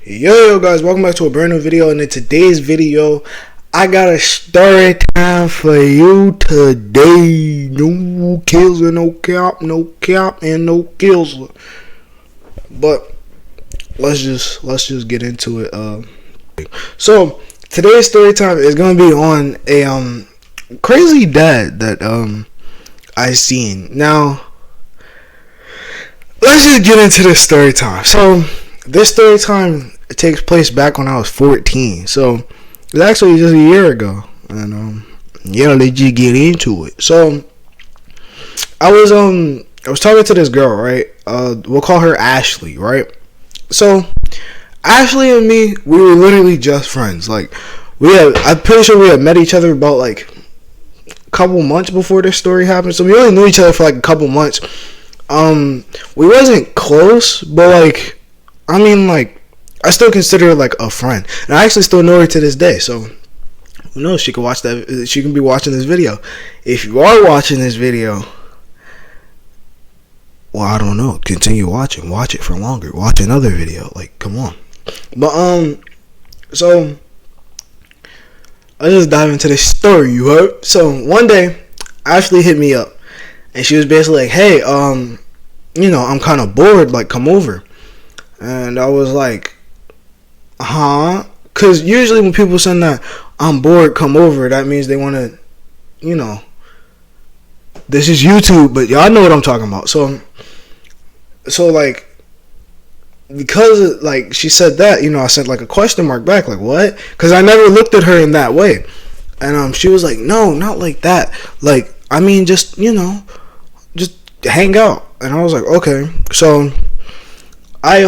Yo guys, welcome back to a brand new video. And in today's video, I got a story time for you today. No kills and no cap, and no kills. But let's just get into it. So today's story time is gonna be on a crazy dad that I seen. Now let's just get into this story time. So this story time takes place back when I was 14. So it's actually just a year ago. And let's just get into it. So I was talking to this girl, right? We'll call her Ashley, right? So Ashley and me, we were literally just friends. Like I'm pretty sure we had met each other about like a couple months before this story happened. So we only knew each other for like a couple months. We wasn't close, but like, I still consider her like a friend, and I actually still know her to this day. So who knows? She can be watching this video. If you are watching this video, well, I don't know. Continue watching. Watch it for longer. Watch another video. Like, come on. But so I'll just dive into this story. You heard? So one day, Ashley hit me up, and she was basically like, "Hey, I'm kind of bored. Like, come over." And I was like, huh? Because usually when people send that, "I'm bored, come over," that means they want to, this is YouTube, but y'all know what I'm talking about. So like, because like she said that, I sent like a question mark back, like, what? Because I never looked at her in that way. And she was like, "No, not like that. Like, I mean, just, just hang out." And I was like, okay. So I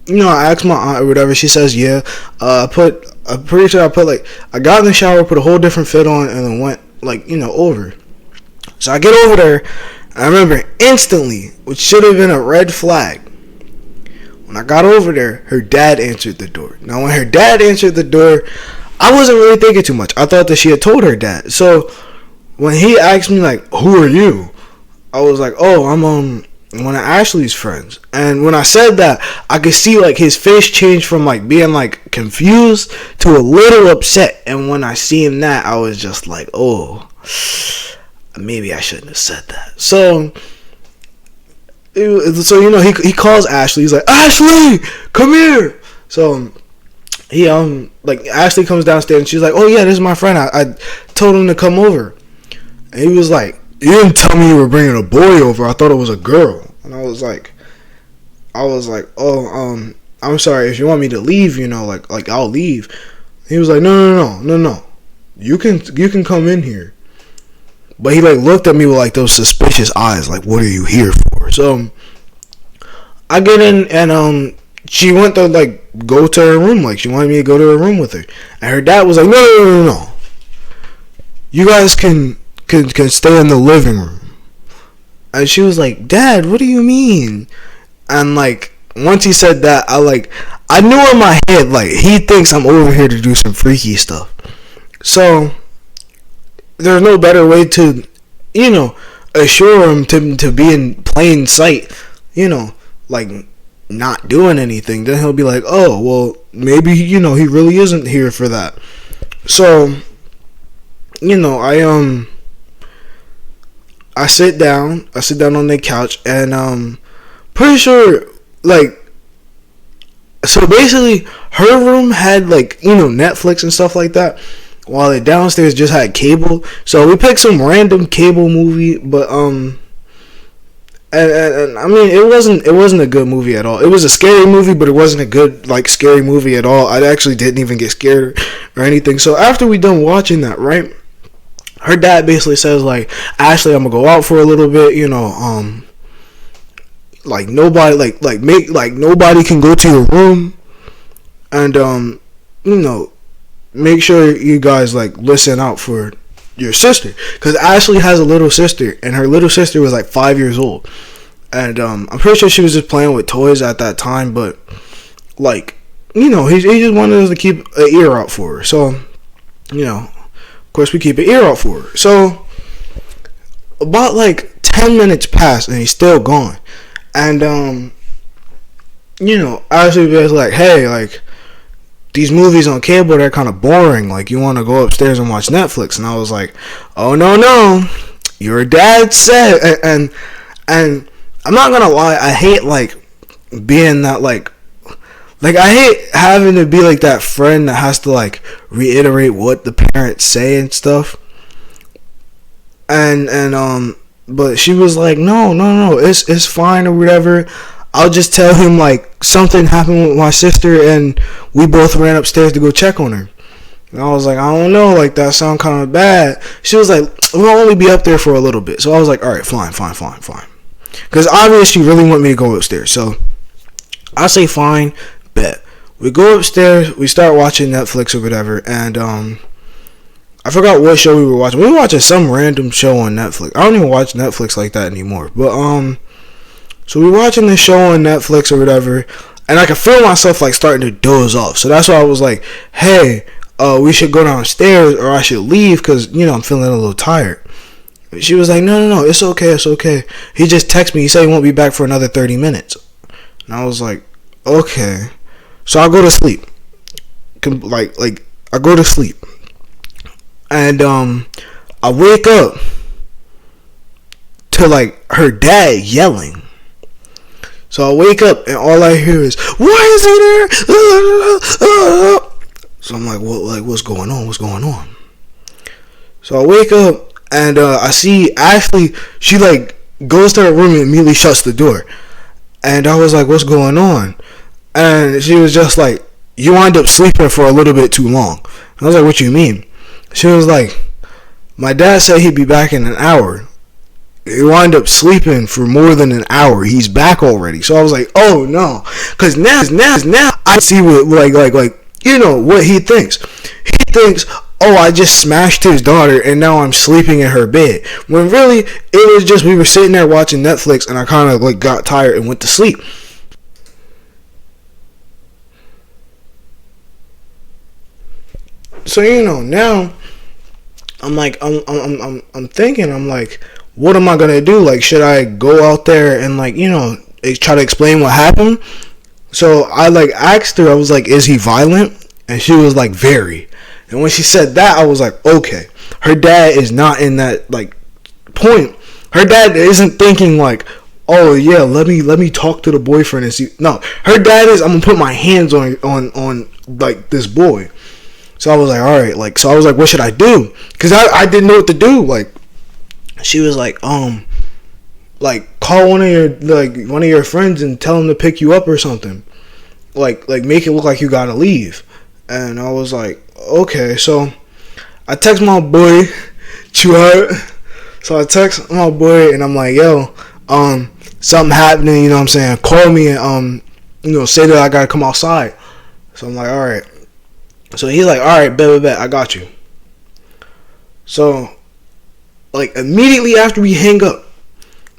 I asked my aunt or whatever. She says, yeah. I'm pretty sure I got in the shower, put a whole different fit on, and then went over. So I get over there, and I remember instantly, which should have been a red flag. When I got over there, her dad answered the door. Now when her dad answered the door, I wasn't really thinking too much. I thought that she had told her dad. So when he asked me like, "Who are you?" I was like, "Oh, I'm one of Ashley's friends." And when I said that, I could see like his face change from like being like confused to a little upset. And when I seen that, I was just like, oh, maybe I shouldn't have said that. So he calls Ashley. He's like, "Ashley, come here." So he Ashley comes downstairs and she's like, "Oh yeah, this is my friend. I told him to come over." And he was like, "You didn't tell me you were bringing a boy over. I thought it was a girl." And I was like, "Oh, I'm sorry. If you want me to leave, like I'll leave." He was like, No. You can come in here." But he like looked at me with like those suspicious eyes, like, "What are you here for?" So I get in, and she went to like go to her room. Like she wanted me to go to her room with her. And her dad was like, No. You guys can stay in the living room. And she was like, "Dad, what do you mean?" And like once he said that, I knew in my head like he thinks I'm over here to do some freaky stuff. So there's no better way to assure him to be in plain sight, like not doing anything. Then he'll be like, "Oh, well, maybe he really isn't here for that." So I sit down on the couch, and pretty sure so basically her room had Netflix and stuff like that, while the downstairs just had cable. So we picked some random cable movie, but and I mean it wasn't a good movie at all. It was a scary movie, but it wasn't a good scary movie at all. I actually didn't even get scared or anything. So after we done watching that, right, her dad basically says like, "Ashley, I'm gonna go out for a little bit, nobody can go to your room, and make sure you guys listen out for your sister," because Ashley has a little sister, and her little sister was 5 years old, and I'm pretty sure she was just playing with toys at that time, but he just wanted us to keep an ear out for her. So of course we keep an ear out for her. So about 10 minutes passed and he's still gone. And Ashley was like, hey, like, these movies on cable, they're kind of boring. Like, you want to go upstairs and watch Netflix. And I was like, oh, no. Your dad said. And I'm not going to lie. I hate, like, being that, like, I hate having to be, like, that friend that has to, like, reiterate what the parents say and stuff. But she was like, no, it's fine or whatever. I'll just tell him, like, something happened with my sister and we both ran upstairs to go check on her. And I was like, I don't know, like, that sound kind of bad. She was like, we'll only be up there for a little bit. So I was like, all right, fine. Because obviously she really want me to go upstairs. So I say fine, bet. We go upstairs, we start watching Netflix or whatever, and I forgot what show we were watching. We were watching some random show on Netflix. I don't even watch Netflix like that anymore. But so we were watching this show on Netflix or whatever, and I could feel myself like starting to doze off. So that's why I was like, hey, we should go downstairs or I should leave because, I'm feeling a little tired. She was like, no, it's okay. He just texted me. He said he won't be back for another 30 minutes. And I was like, okay. So I go to sleep. Like I go to sleep. And I wake up to, like, her dad yelling. So I wake up and all I hear is, why is he there? So I'm like, what's going on? So I wake up and I see Ashley. She, like, goes to her room and immediately shuts the door. And I was like, what's going on? And she was just like, you wind up sleeping for a little bit too long. And I was like, what you mean? She was like, my dad said he'd be back in an hour. He wound up sleeping for more than an hour. He's back already. So I was like, oh no. Because now I see what, like, what he thinks. He thinks, oh, I just smashed his daughter and now I'm sleeping in her bed. When really, it was just we were sitting there watching Netflix and I kind of, like, got tired and went to sleep. So, now I'm like, I'm thinking, I'm like, what am I gonna do? Like, should I go out there and, like, try to explain what happened? So I, like, asked her, I was like, is he violent? And she was like, very. And when she said that, I was like, okay, her dad is not in that, like, point. Her dad isn't thinking like, oh yeah, let me talk to the boyfriend and see. No, her dad is, I'm gonna put my hands on like this boy. So I was like, all right, like, so I was like, what should I do? Because I didn't know what to do. Like, she was like, like, call one of your friends and tell him to pick you up or something. Like make it look like you gotta leave. And I was like, okay. So I text my boy, Chuart. So I text my boy and I'm like, yo, something happening, what I'm saying? Call me and say that I gotta come outside. So I'm like, all right. So he's like, all right, bet, I got you. So, like, immediately after we hang up,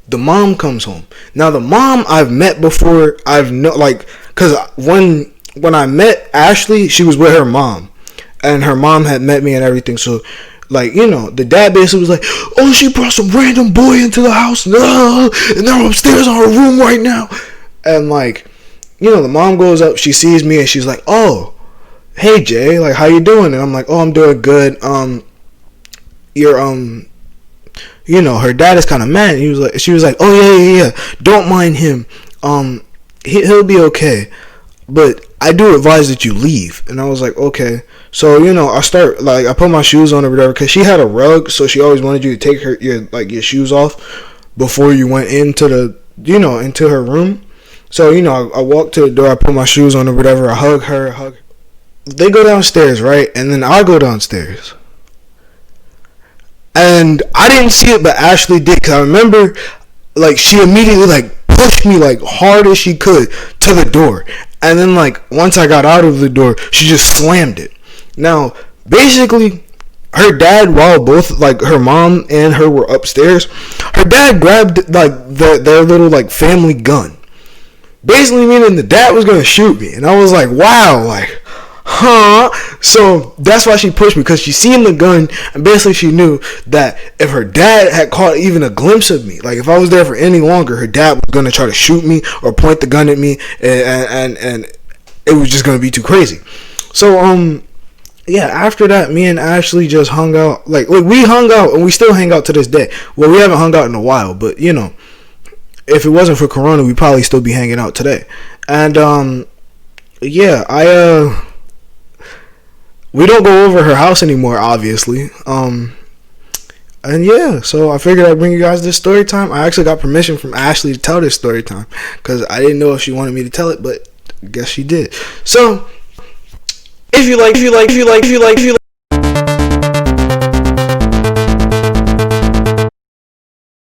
the mom comes home. Now, the mom I've met before. Because when I met Ashley, she was with her mom. And her mom had met me and everything. So, like, the dad basically was like, oh, she brought some random boy into the house. No, and they're upstairs on her room right now. And, like, the mom goes up, she sees me, and she's like, oh, hey Jay, like, how you doing? And I'm like, oh, I'm doing good. You're her dad is kind of mad. She was like, oh yeah, don't mind him. He'll be okay, but I do advise that you leave. And I was like, okay. So I put my shoes on or whatever, because she had a rug, so she always wanted you to take your shoes off before you went into into her room. So I walked to the door, I put my shoes on or whatever, I hug her. They go downstairs, right? And then I go downstairs. And I didn't see it, but Ashley did. Because I remember, like, she immediately, like, pushed me, like, hard as she could to the door. And then, like, once I got out of the door, she just slammed it. Now, basically, her dad, while both, like, her mom and her were upstairs, her dad grabbed, like, their little, like, family gun. Basically meaning the dad was going to shoot me. And I was like, wow, like, huh? So that's why she pushed me, because she seen the gun, and basically she knew that if her dad had caught even a glimpse of me, like if I was there for any longer, her dad was gonna try to shoot me or point the gun at me, and it was just gonna be too crazy. So yeah, after that, me and Ashley just hung out. Like we hung out, and we still hang out to this day. Well, we haven't hung out in a while, but you know, if it wasn't for Corona, we'd probably still be hanging out today. And yeah, we don't go over her house anymore, obviously. And yeah, so I figured I'd bring you guys this story time. I actually got permission from Ashley to tell this story time, because I didn't know if she wanted me to tell it, but I guess she did. So if you like